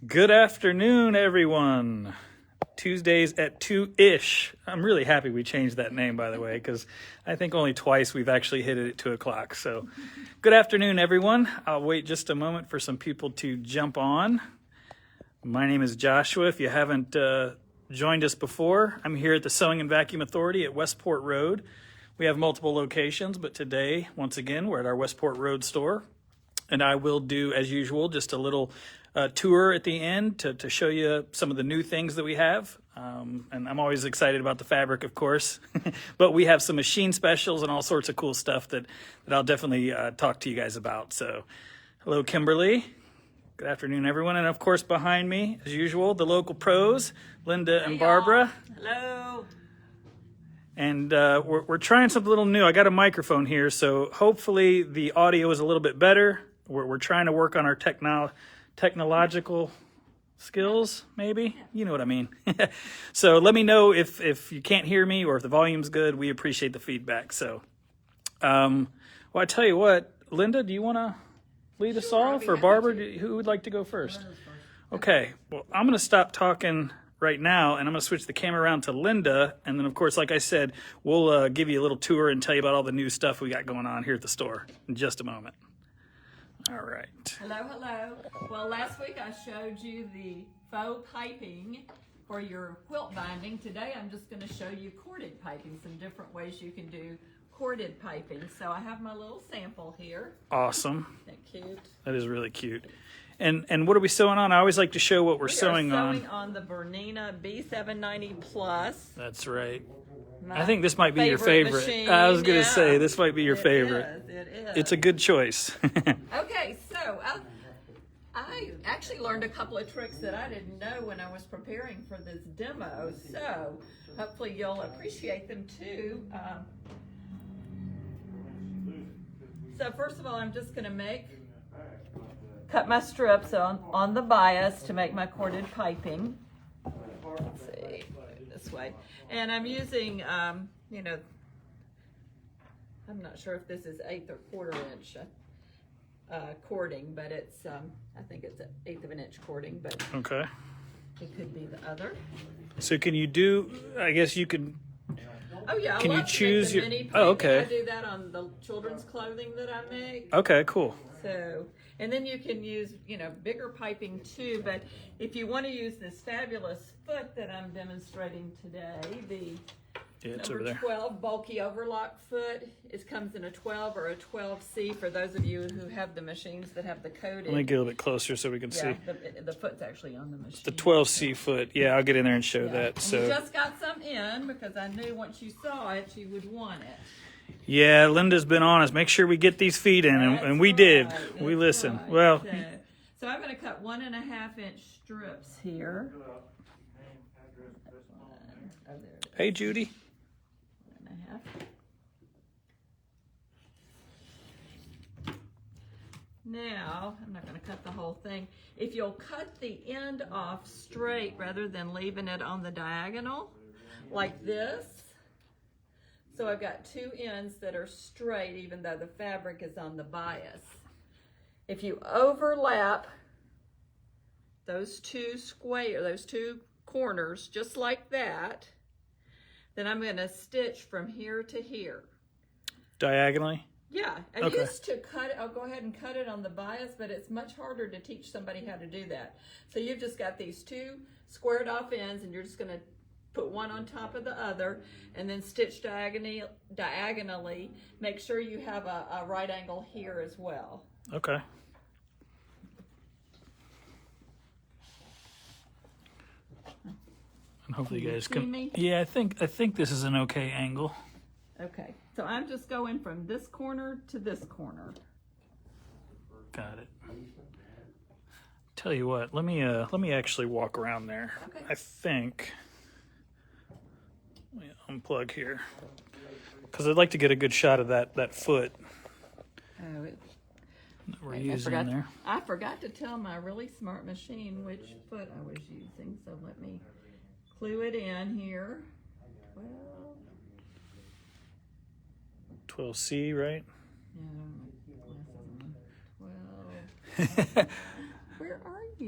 Good afternoon, everyone. Tuesdays at 2-ish. I'm really happy we changed that name, by the way, because I think only twice we've actually hit it at 2 o'clock. So good afternoon, everyone. I'll wait just a moment for some people to jump on. My name is Joshua. If you haven't joined us before, I'm here at the Sewing and Vacuum Authority at Westport Road. We have multiple locations, but today, once again, we're at our Westport Road store. And I will do, as usual, just a little tour at the end to show you some of the new things that we have. And I'm always excited about the fabric, of course. But we have some machine specials and all sorts of cool stuff that I'll definitely talk to you guys about. So, hello, Kimberly. Good afternoon, everyone. And, of course, behind me, as usual, the local pros, Linda and Barbara. Hello. And we're trying something a little new. I got a microphone here, so hopefully the audio is a little bit better. We're trying to work on our technological skills, maybe. You know what I mean. So let me know if you can't hear me or if the volume's good. We appreciate the feedback. So, well, I tell you what, Linda, do you want to lead us off, or Barbara, who would like to go first? Okay. Well, I'm going to stop talking right now, and I'm going to switch the camera around to Linda. And then, of course, like I said, we'll give you a little tour and tell you about all the new stuff we got going on here at the store in just a moment. All right. Hello. Well, last week I showed you the faux piping for your quilt binding. Today I'm just going to show you corded piping, some different ways you can do corded piping. So I have my little sample here. Awesome. Isn't that cute? That is really cute. And what are we sewing on? I always like to show what we're sewing on. We are sewing on the Bernina B790 Plus. That's right. I think this might be your favorite. Machine. I was going to say, this might be your favorite. It is. It's a good choice. Okay, so I actually learned a couple of tricks that I didn't know when I was preparing for this demo, so hopefully you'll appreciate them too. So first of all, I'm just going to cut my strips on the bias to make my corded piping. Let's see, this way. And I'm using, I'm not sure if this is 1/8 or 1/4 inch cording, but it's, I think it's 1/8 of an inch cording, but Okay. it could be the other. So can you do, I guess you can, Oh yeah, Can I you love to choose make the your- mini oh, piping. okay. I do that on the children's clothing that I make. okay, cool. So, and then you can use, bigger piping too, but if you want to use this fabulous foot that I'm demonstrating today, the Yeah, it's over number there. 12 bulky overlock foot, it comes in a 12 or a 12C for those of you who have the machines that have the coded. Let me get a little bit closer so we can see. The foot's actually on the machine. The 12C foot. Yeah, I'll get in there and show that. And So you just got some in because I knew once you saw it, you would want it. yeah, Linda's been on us. Make sure we get these feet in, and we did. We listened. Right. Well, So I'm going to cut 1.5 inch strips here. hey, Judy. 1.5. Now, I'm not going to cut the whole thing. If you'll cut the end off straight rather than leaving it on the diagonal, like this. So I've got 2 ends that are straight even though the fabric is on the bias. If you overlap those two corners just like that, then I'm going to stitch from here to here. Diagonally? Yeah, I Okay. used to cut it. I'll go ahead and cut it on the bias, but it's much harder to teach somebody how to do that. So you've just got these 2 squared off ends, and you're just going to put one on top of the other, and then stitch diagonally. Make sure you have a right angle here as well. Okay. And hopefully you guys see can. me? Yeah, I think this is an okay angle. Okay, so I'm just going from this corner to this corner. Got it. Tell you what, let me actually walk around there. Okay. I think. Let me unplug here because I'd like to get a good shot of that foot Oh, that we're using there. I forgot to tell my really smart machine which foot I was using, so let me clue it in here. 12C, right? Yeah, 12.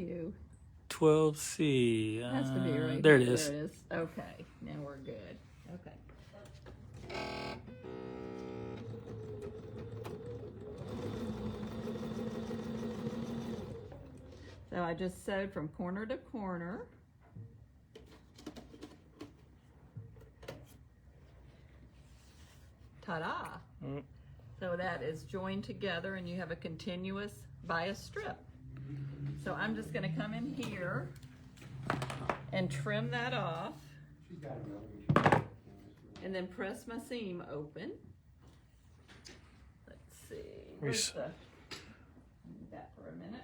you? 12C. Has to be right There here. it is. There it is. Okay, now we're good. Okay. So I just sewed from corner to corner. Ta-da! Mm. So that is joined together and you have a continuous bias strip. So I'm just going to come in here and trim that off and then press my seam open. Let's see. Where's the, need that for a minute.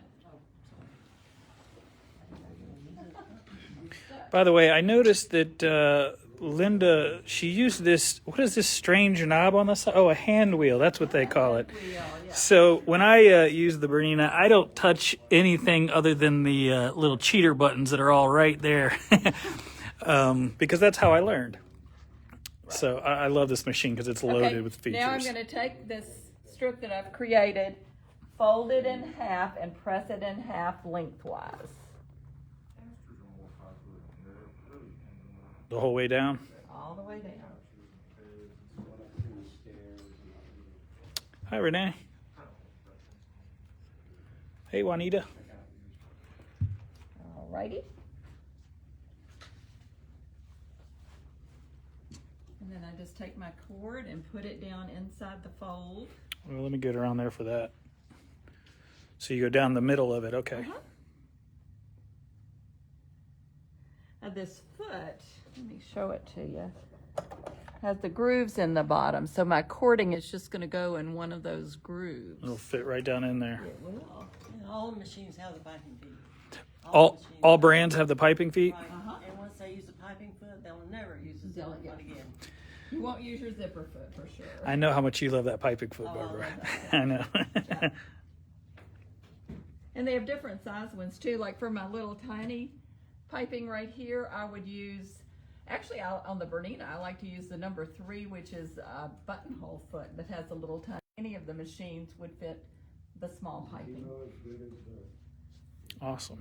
By the way, I noticed that Linda, she used this, what is this strange knob on the side? Oh, a hand wheel. That's what they call it. Wheel, yeah. So when I use the Bernina, I don't touch anything other than the little cheater buttons that are all right there. Because that's how I learned. So I love this machine because it's loaded with features. Now I'm going to take this strip that I've created, fold it in half, and press it in half lengthwise. The whole way down? All the way down. Hi, Renee. Hey, Juanita. Alrighty. And then I just take my cord and put it down inside the fold. Well, let me get around there for that. So you go down the middle of it, okay. Now this foot, let me show it to you, has the grooves in the bottom. So my cording is just going to go in one of those grooves. It'll fit right down in there. It will. And all the machines have the piping feet. All machines- brands have the piping feet? Right. And once they use the piping foot, they'll never use the zipper foot again. You won't use your zipper foot for sure. I know how much you love that piping foot, Oh, I Barbara. love I know. Yeah. And they have different size ones too. Like for my little tiny piping right here, I would use, actually on the Bernina, I like to use the number 3, which is a buttonhole foot that has a little tiny. Any of the machines would fit the small piping. Awesome.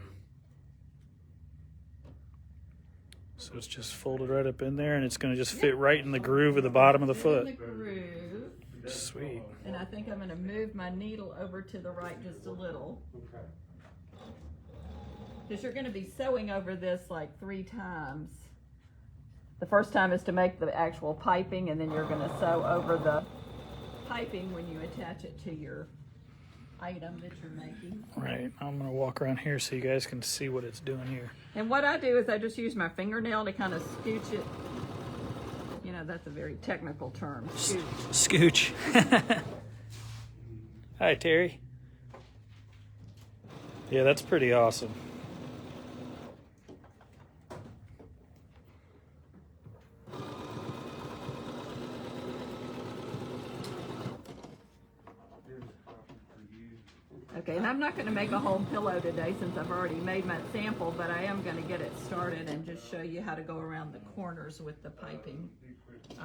So it's just folded right up in there, and it's going to just fit right in the groove of the bottom of the In foot. the groove. Sweet. And I think I'm going to move my needle over to the right just a little. Because you're going to be sewing over this like 3 times. The first time is to make the actual piping, and then you're going to sew over the piping when you attach it to your item that you're making. Right. I'm going to walk around here so you guys can see what it's doing here. And what I do is I just use my fingernail to kind of scooch it. You know, that's a very technical term. Scooch. Scooch. Hi, Terry. Yeah, that's pretty awesome. Okay, and I'm not going to make a whole pillow today since I've already made my sample, but I am going to get it started and just show you how to go around the corners with the piping. The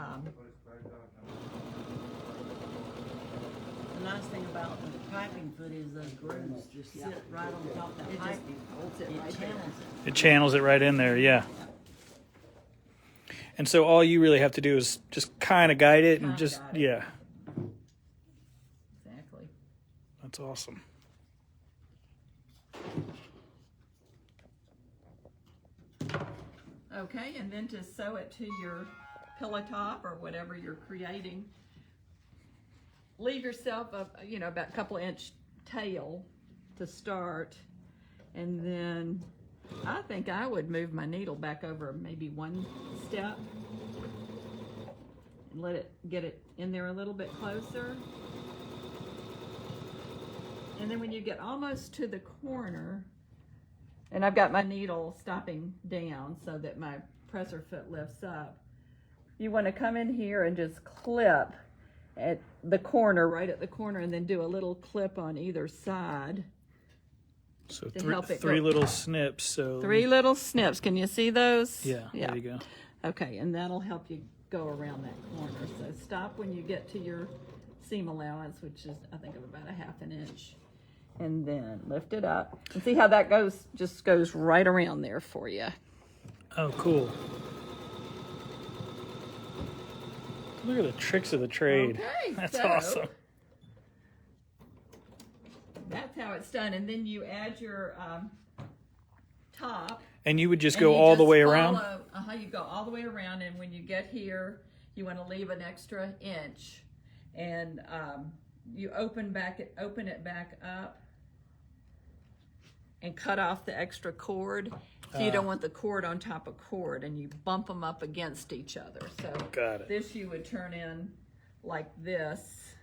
nice thing about the piping foot is those grooves just sit right on top of that It just piping. holds it It right there. channels it. It channels it right in there, yeah. And so all you really have to do is just kind of guide it and Kinda just, guide it. yeah. Exactly. That's awesome. Okay, and then to sew it to your pillow top or whatever you're creating, leave yourself about a couple inch tail to start, and then I think I would move my needle back over maybe 1 step and let it get it in there a little bit closer. And then when you get almost to the corner, and I've got my needle stopping down so that my presser foot lifts up, you want to come in here and just clip at the corner, right at the corner, and then do a little clip on either side. So To help it three go. little snips. So 3 little snips. Can you see those? Yeah, there you go. Okay, and that'll help you go around that corner. So stop when you get to your seam allowance, which is, I think, of about a 1/2 inch. and then lift it up. And see how that goes, just goes right around there for you. Oh, cool. Look at the tricks of the trade. Okay, That's so awesome. that's how it's done. And then you add your top. And you would just and go you all the just way around? follow- you go all the way around, and when you get here, you want to leave an extra inch. And you open it back up and cut off the extra cord. So you don't want the cord on top of cord, and you bump them up against each other. So Got it. this you would turn in like this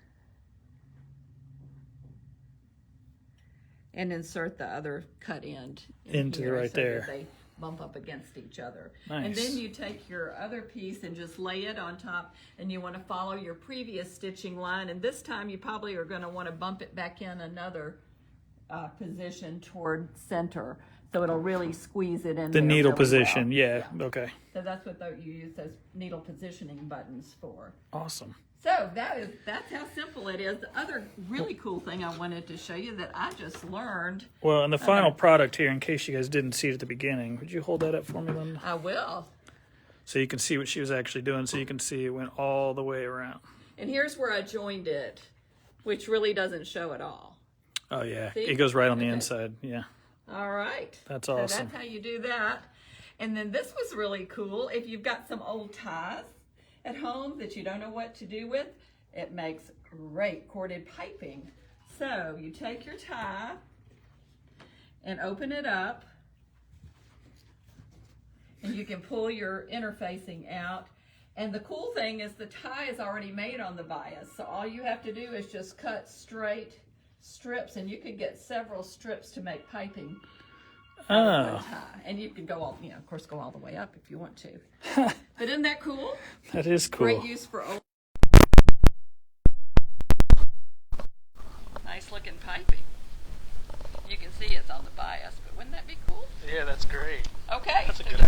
and insert the other cut end Into here right so there. that they bump up against each other. Nice. And then you take your other piece and just lay it on top, and you want to follow your previous stitching line. And this time you probably are going to want to bump it back in another position toward center, so it'll really squeeze it in The there needle really position, well. yeah. Okay. So that's what you use those needle positioning buttons for. Awesome. So that's how simple it is. The other really cool thing I wanted to show you that I just learned. Well, and the final product here, in case you guys didn't see it at the beginning, would you hold that up for me, Linda? I will. So you can see what she was actually doing. So you can see it went all the way around. And here's where I joined it, which really doesn't show at all. Oh, yeah. See? It goes right on the Okay. inside. Yeah. All right. That's So awesome. that's how you do that. And then this was really cool. If you've got some old ties at home that you don't know what to do with, it makes great corded piping. So you take your tie and open it up, and you can pull your interfacing out. And the cool thing is the tie is already made on the bias. So all you have to do is just cut straight strips, and you could get several strips to make piping out of one Oh, tie. And you can go all, of course, go all the way up if you want to. But isn't that cool? that is cool. Great use for old. Nice looking piping. You can see it's on the bias, but wouldn't that be cool? Yeah, that's great. Okay. That's a so good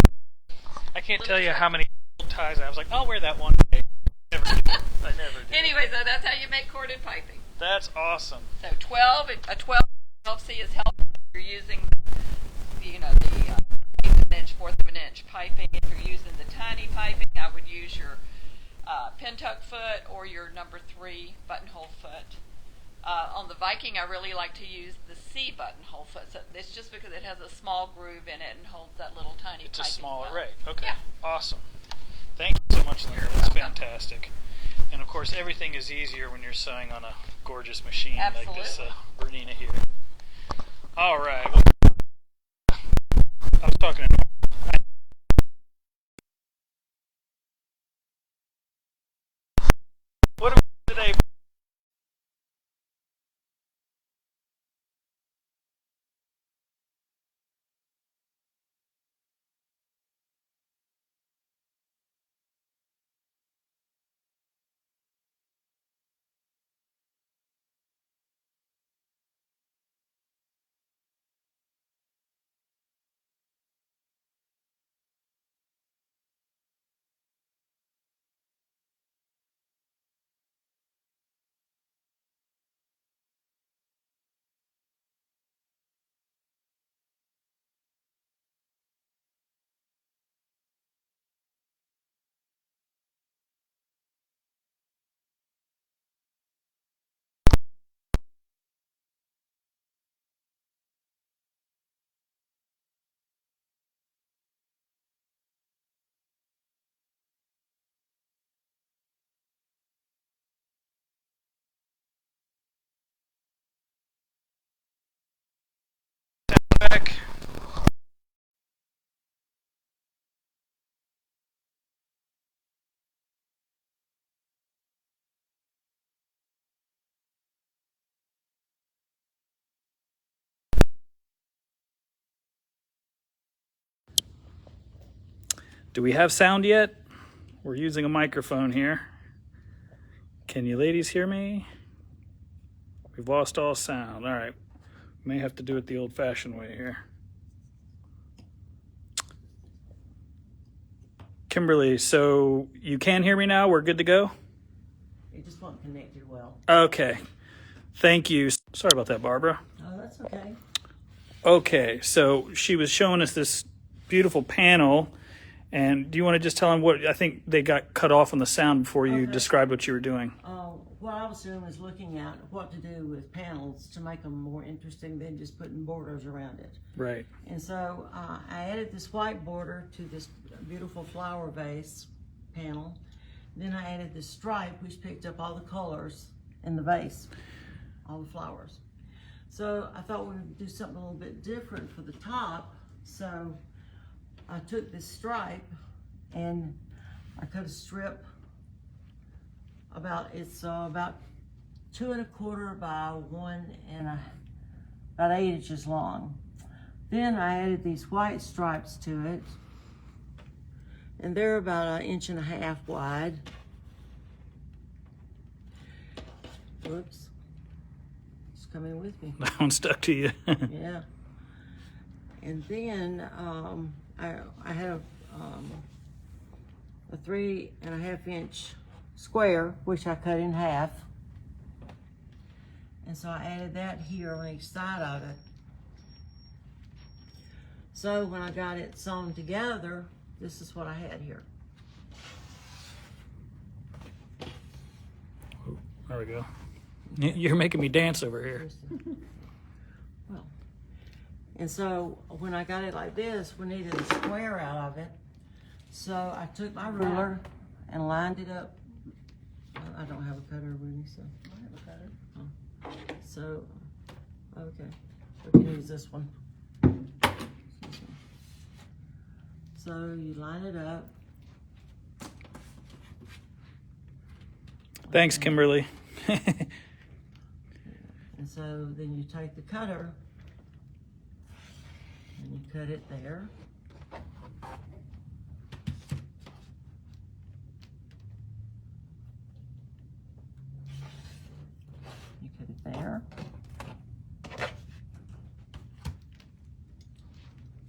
I can't tell you how many old ties I was like, I'll wear that one day. Never did. I never did. Anyway, so that's how you make corded piping. That's awesome. So 12C is helpful if you're using, the 1/8 of an inch, 1/4 of an inch piping. If you're using the tiny piping, I would use your pintuck foot or your number 3 buttonhole foot. On the Viking, I really like to use the C buttonhole foot. So it's just because it has a small groove in it and holds that little tiny It's a piping smaller well. rate. Okay. Yeah. Awesome. Thank you so much, Linda. That's fantastic. And of course, everything is easier when you're sewing on a gorgeous machine like this Absolutely. Bernina here. All right. Well, I was talking to what are we today? Back. Do we have sound yet? We're using a microphone here. Can you ladies hear me? We've lost all sound. All right. May have to do it the old-fashioned way here. Kimberly, so you can hear me now? We're good to go? It just wasn't connected well. Okay. Thank you. Sorry about that, Barbara. Oh, that's okay. Okay, so she was showing us this beautiful panel, and do you want to just tell them what, I think they got cut off on the sound before you Okay. described what you were doing. What I was doing was looking at what to do with panels to make them more interesting than just putting borders around it. Right. And so I added this white border to this beautiful flower vase panel. Then I added this stripe, which picked up all the colors in the vase, all the flowers. So I thought we would do something a little bit different for the top. So I took this stripe and I cut a strip about 2 1/4 by about 8 inches long. Then I added these white stripes to it, and they're about 1.5 inches wide. Whoops, it's coming with me. That one stuck to you. Yeah. And then I have a 3.5 inch square, which I cut in half. And so I added that here on each side of it. So when I got it sewn together, this is what I had here. There we go. You're making me dance over here. Well, and so when I got it like this, we needed a square out of it. So I took my ruler and lined it up. I don't have a cutter with me, so I have a cutter. Oh. So, okay, we can use this one. So you line it up. Thanks, Kimberly. And so then you take the cutter and you cut it there. You cut it there.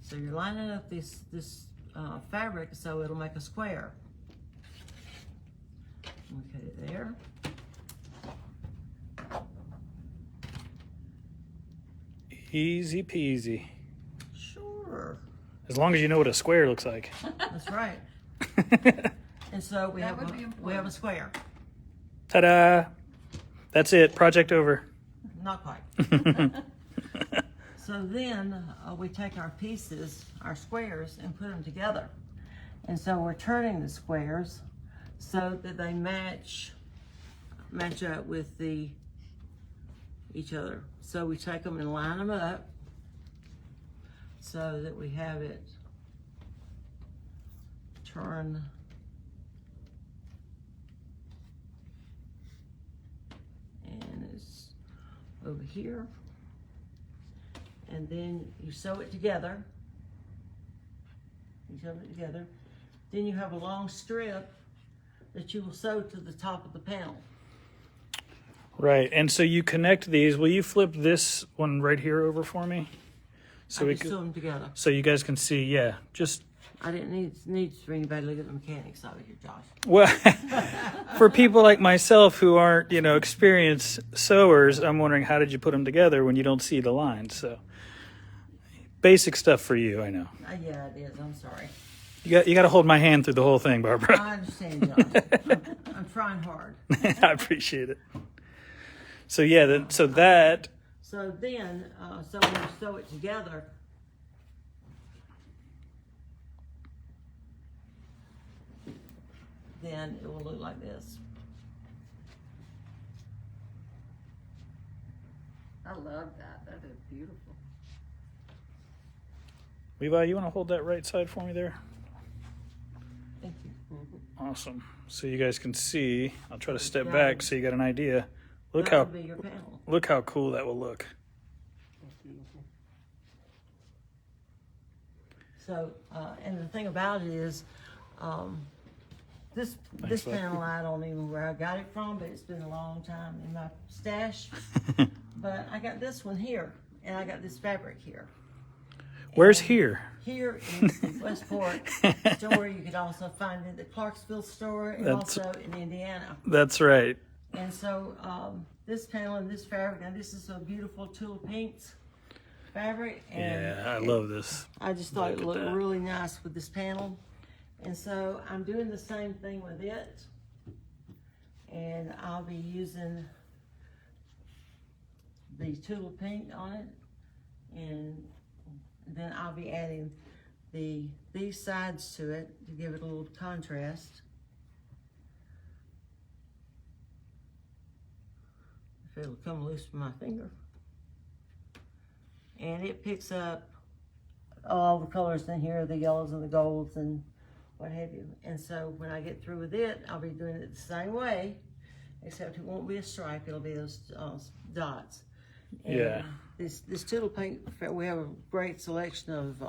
So you're lining up this fabric so it'll make a square. And we cut it there. Easy peasy. Sure. As long as you know what a square looks like. That's right. And so we have a square. Ta-da! That's it. Project over. Not quite. So then we take our pieces, our squares, and put them together. And so we're turning the squares so that they match up with each other. So we take them and line them up so that we have it turn and it's over here. And then you sew it together. You sew it together. Then you have a long strip that you will sew to the top of the panel. Right, and so you connect these. Will you flip this one right here over for me? So I just sew them together. so you guys can see. Yeah, just I didn't need for anybody to look at the mechanics of it here, Josh. well, for people like myself who aren't, experienced sewers, I'm wondering how did you put them together when you don't see the lines? So basic stuff for you, I know. Yeah, it is. I'm sorry. You got to hold my hand through the whole thing, Barbara. I understand, Josh. I'm trying hard. I appreciate it. So yeah, so then, So when you sew it together, then it will look like this. I love that. That is beautiful. Levi, you want to hold that right side for me there? Thank you. Awesome. So you guys can see. I'll try to step back so you got an idea. Look how That will be your panel. look how cool that will look. So, and the thing about it is, this Bud. panel, I don't even know where I got it from, but it's been a long time in my stash. But I got this one here, and I got this fabric here. Where's here? Here in Westport store, you could also find it at the Clarksville store and That's- also in Indiana. That's right. And so this panel and this fabric, and this is so beautiful tulle pinks. fabric. And Yeah, I love this. I just thought it Look at looked that. really nice with this panel. And so I'm doing the same thing with it. And I'll be using the Tula Pink on it. And then I'll be adding these sides to it to give it a little contrast. If it'll come loose from my finger. And it picks up all the colors in here, the yellows and the golds and what have you. And so when I get through with it, I'll be doing it the same way, except it won't be a stripe, it'll be those dots. And Yeah. This Tula Pink, we have a great selection of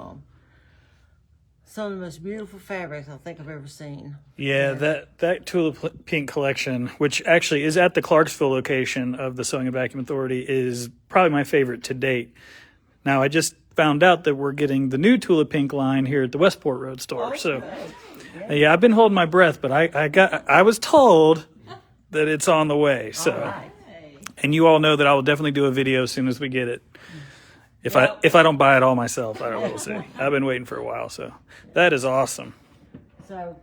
some of the most beautiful fabrics I think I've ever seen. Yeah, that Tulip Pink collection, which actually is at the Clarksville location of the Sewing and Vacuum Authority, is probably my favorite to date. Now, I just found out that we're getting the new Tula Pink line here at the Westport Road store. So, yeah, I've been holding my breath, but I was told that it's on the way. So, Right. and you all know that I will definitely do a video as soon as we get it. If I don't buy it all myself, I don't know. We'll see. I've been waiting for a while, so that is awesome. So,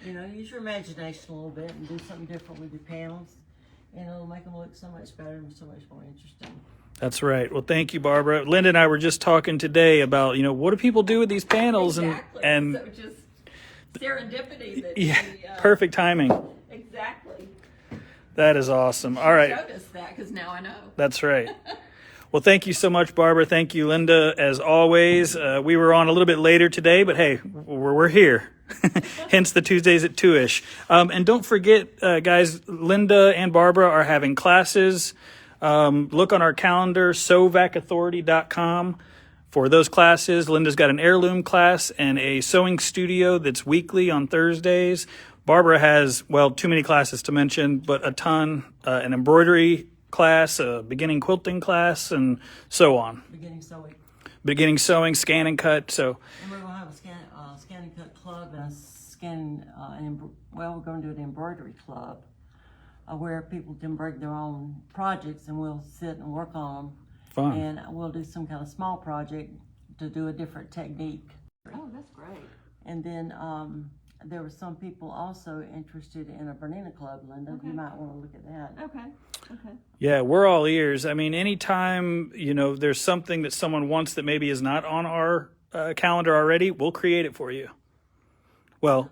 use your imagination a little bit and do something different with your panels, and it'll make them look so much better and so much more interesting. That's right. Well, thank you, Barbara. Linda and I were just talking today about, what do people do with these panels, Exactly. and So just serendipity. That yeah, we, perfect timing. Exactly. That is awesome. All right. Showed us that because now I know. That's right. Well, thank you so much, Barbara. Thank you, Linda, as always. We were on a little bit later today, but hey, we're here. Hence the Tuesdays at 2-ish. And don't forget, guys, Linda and Barbara are having classes. Look on our calendar, sewvacauthority.com for those classes. Linda's got an heirloom class and a sewing studio that's weekly on Thursdays. Barbara has, well, too many classes to mention, but a ton, an embroidery class, a beginning quilting class, and so on. Beginning sewing, scan and cut. So, and we're going to have a scan and cut club and we're going to do an embroidery club where people can bring their own projects and we'll sit and work on them. fun. And we'll do some kind of small project to do a different technique. Oh, that's great. And then there were some people also interested in a Bernina Club, Linda. Okay. You might want to look at that. Okay. Okay. Yeah, we're all ears. I mean, anytime, there's something that someone wants that maybe is not on our calendar already, we'll create it for you. Well,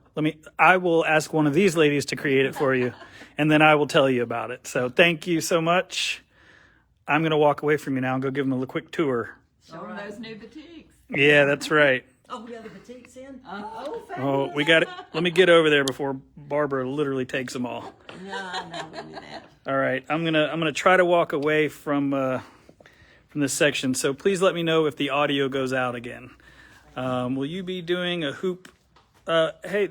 I will ask one of these ladies to create it for you, and then I will tell you about it. So thank you so much. I'm going to walk away from you now and go give them a quick tour. Show them those new boutiques. Yeah, that's right. Oh, we got the boutiques in? Oh, we got it. Let me get over there before Barbara literally takes them all. No, we do that. All right, I'm gonna try to walk away from this section. So please let me know if the audio goes out again. Will you be doing a hoop? Hey,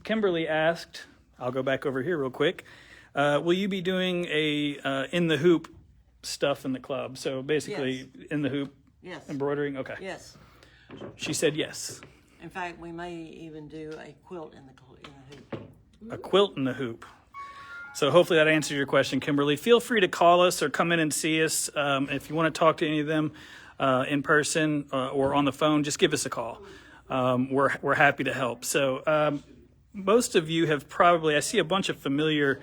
Kimberly asked. I'll go back over here real quick. Will you be doing a in the hoop stuff in the club? So basically, in the hoop Yes. embroidering. Okay. Yes. She said yes. In fact, we may even do a quilt in the hoop. A quilt in the hoop. So hopefully that answers your question, Kimberly. Feel free to call us or come in and see us. If you want to talk to any of them in person or on the phone, just give us a call. We're happy to help. So most of you have probably, I see a bunch of familiar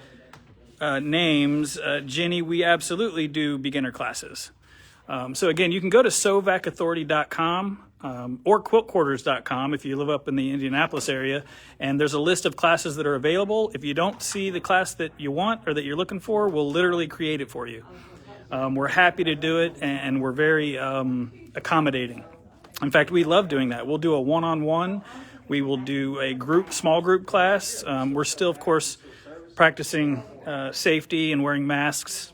names. Jenny, we absolutely do beginner classes. So again, you can go to sewvacauthority.com or quiltquarters.com if you live up in the Indianapolis area, and there's a list of classes that are available. If you don't see the class that you want or that you're looking for, we'll literally create it for you. We're happy to do it, and we're very accommodating. In fact, we love doing that. We'll do a one-on-one. We will do a small group class. We're still, of course, practicing safety and wearing masks.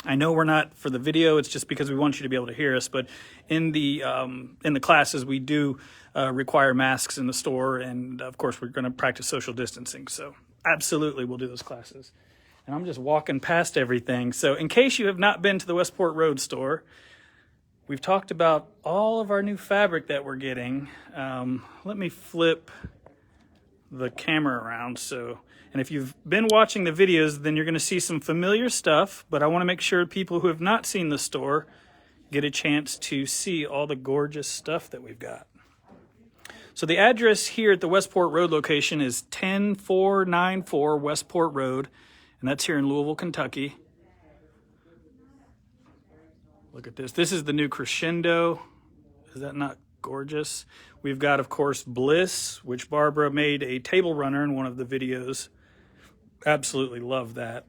I know we're not for the video. It's just because we want you to be able to hear us. But in the classes, we do require masks in the store, and of course, we're going to practice social distancing. So absolutely, we'll do those classes. And I'm just walking past everything. So in case you have not been to the Westport Road store, we've talked about all of our new fabric that we're getting. Let me flip the camera around. And if you've been watching the videos, then you're going to see some familiar stuff, but I want to make sure people who have not seen the store get a chance to see all the gorgeous stuff that we've got. So the address here at the Westport Road location is 10494 Westport Road, and that's here in Louisville, Kentucky. Look at this. This is the new Crescendo. Is that not gorgeous? We've got, of course, Bliss, which Barbara made a table runner in one of the videos. Absolutely love that.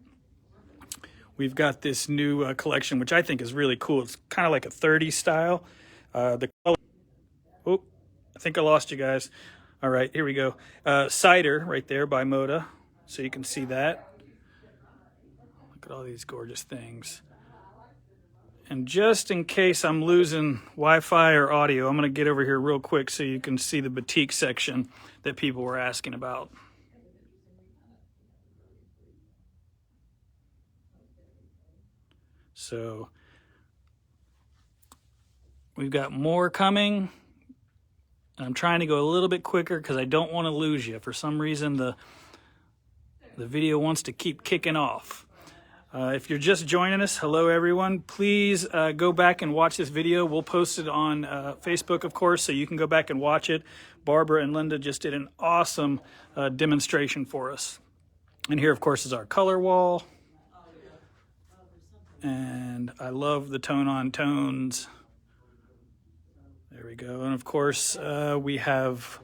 We've got this new collection, which I think is really cool. It's kind of like a 30s style. The color. Oh, I think I lost you guys. All right, here we go. Cider right there by Moda, so you can see that. Look at all these gorgeous things. And just in case I'm losing Wi-Fi or audio, I'm going to get over here real quick so you can see the boutique section that people were asking about. So we've got more coming. I'm trying to go a little bit quicker because I don't want to lose you. For some reason, the video wants to keep kicking off. If you're just joining us, hello everyone. Please go back and watch this video. We'll post it on Facebook, of course, so you can go back and watch it. Barbara and Linda just did an awesome demonstration for us. And here, of course, is our color wall. And I love the tone-on tones. There we go. And of course, we have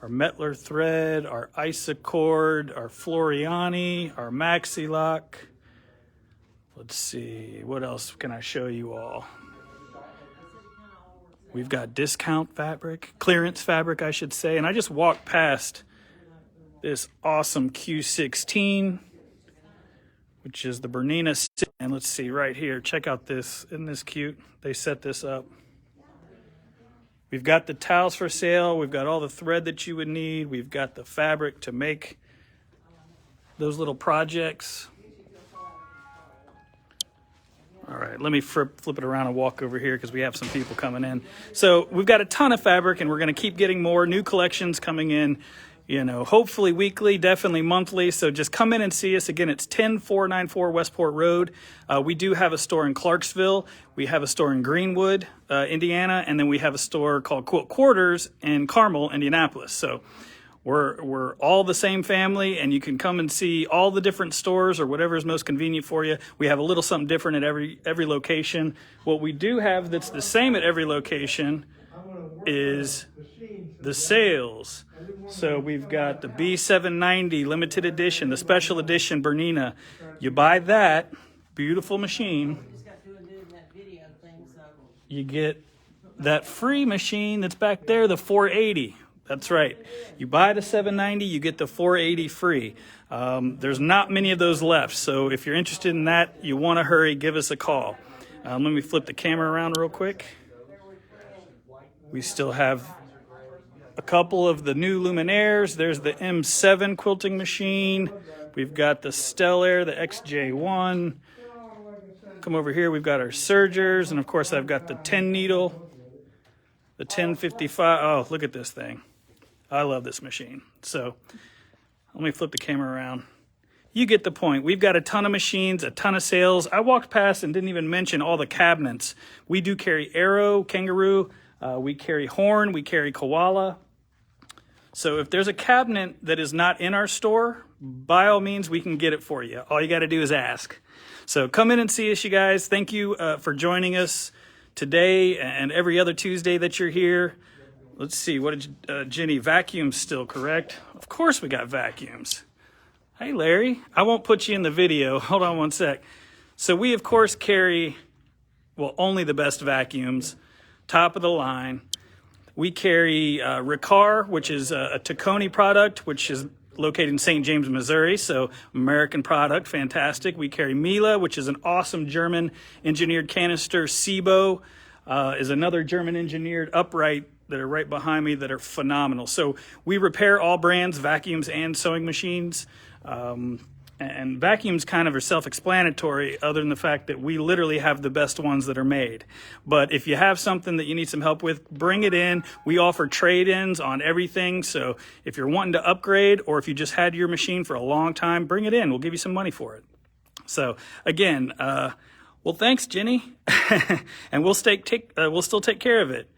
our Mettler thread, our Isacord, our Floriani, our Maxi-Lock. Let's see, what else can I show you all? We've got discount fabric, clearance fabric, I should say. And I just walked past this awesome Q16, which is the Bernina. And let's see right here, check out this. Isn't this cute? They set this up. We've got the towels for sale. We've got all the thread that you would need. We've got the fabric to make those little projects. All right, let me flip it around and walk over here because we have some people coming in. So we've got a ton of fabric, and we're going to keep getting more new collections coming in, you know, hopefully weekly, definitely monthly. So just come in and see us. Again, it's 10494 Westport Road. We do have a store in Clarksville. We have a store in Greenwood, Indiana, and then we have a store called Quilt Quarters in Carmel, Indianapolis. So we're all the same family, and you can come and see all the different stores or whatever is most convenient for you. We have a little something different at every location. What we do have that's the same at every location is the sales. So we've got the B790 limited edition, the special edition Bernina. You buy that beautiful machine, you get that free machine that's back there, the 480. That's right. You buy the 790, you get the 480 free. There's not many of those left, so if you're interested in that, you want to hurry, give us a call. Let me flip the camera around real quick. We still have a couple of the new luminaires. There's the M7 quilting machine. We've got the Stellaire, the XJ1. Come over here, we've got our sergers, and of course I've got the 10 needle, the 1055. Oh, look at this thing. I love this machine. So let me flip the camera around. You get the point. We've got a ton of machines, a ton of sales. I walked past and didn't even mention all the cabinets. We do carry Arrow, Kangaroo, we carry Horn, we carry Koala. So if there's a cabinet that is not in our store, by all means, we can get it for you. All you got to do is ask. So come in and see us, you guys. Thank you for joining us today and every other Tuesday that you're here. Let's see, what did Jenny, vacuums still, correct? Of course we got vacuums. Hey, Larry, I won't put you in the video. Hold on one sec. So we, of course, carry, well, only the best vacuums, top of the line. We carry Riccar, which is a Taconi product, which is located in St. James, Missouri, so American product, fantastic. We carry Miele, which is an awesome German engineered canister. Sibo is another German engineered upright that are right behind me that are phenomenal. So we repair all brands, vacuums and sewing machines. And vacuums kind of are self-explanatory other than the fact that we literally have the best ones that are made. But if you have something that you need some help with, bring it in. We offer trade-ins on everything. So if you're wanting to upgrade or if you just had your machine for a long time, bring it in. We'll give you some money for it. So again, Well, thanks, Jenny. And we'll still take care of it.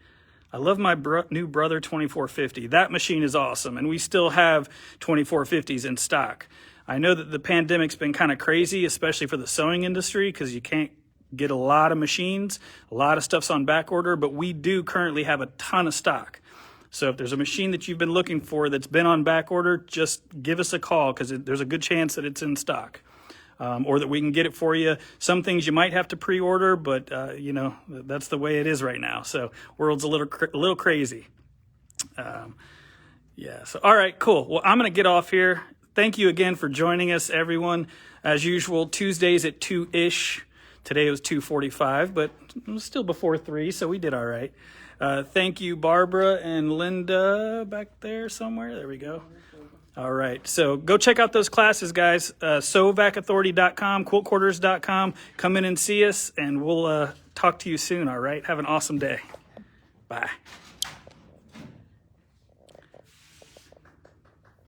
I love my new Brother 2450. That machine is awesome, and we still have 2450s in stock. I know that the pandemic's been kind of crazy, especially for the sewing industry, because you can't get a lot of machines. A lot of stuff's on back order, but we do currently have a ton of stock. So if there's a machine that you've been looking for that's been on back order, just give us a call, because there's a good chance that it's in stock. Or that we can get it for you. Some things you might have to pre-order, but you know, that's the way it is right now. So world's a little crazy. Yeah. So all right, cool. Well, I'm gonna get off here. Thank you again for joining us, everyone. As usual, Tuesdays at 2-ish. Today was 2:45, but it was still before 3, so we did all right. Thank you, Barbara and Linda back there somewhere. There we go. All right, so go check out those classes, guys. SewVacAuthority.com, QuiltQuarters.com. Come in and see us, and we'll talk to you soon, all right? Have an awesome day. Bye.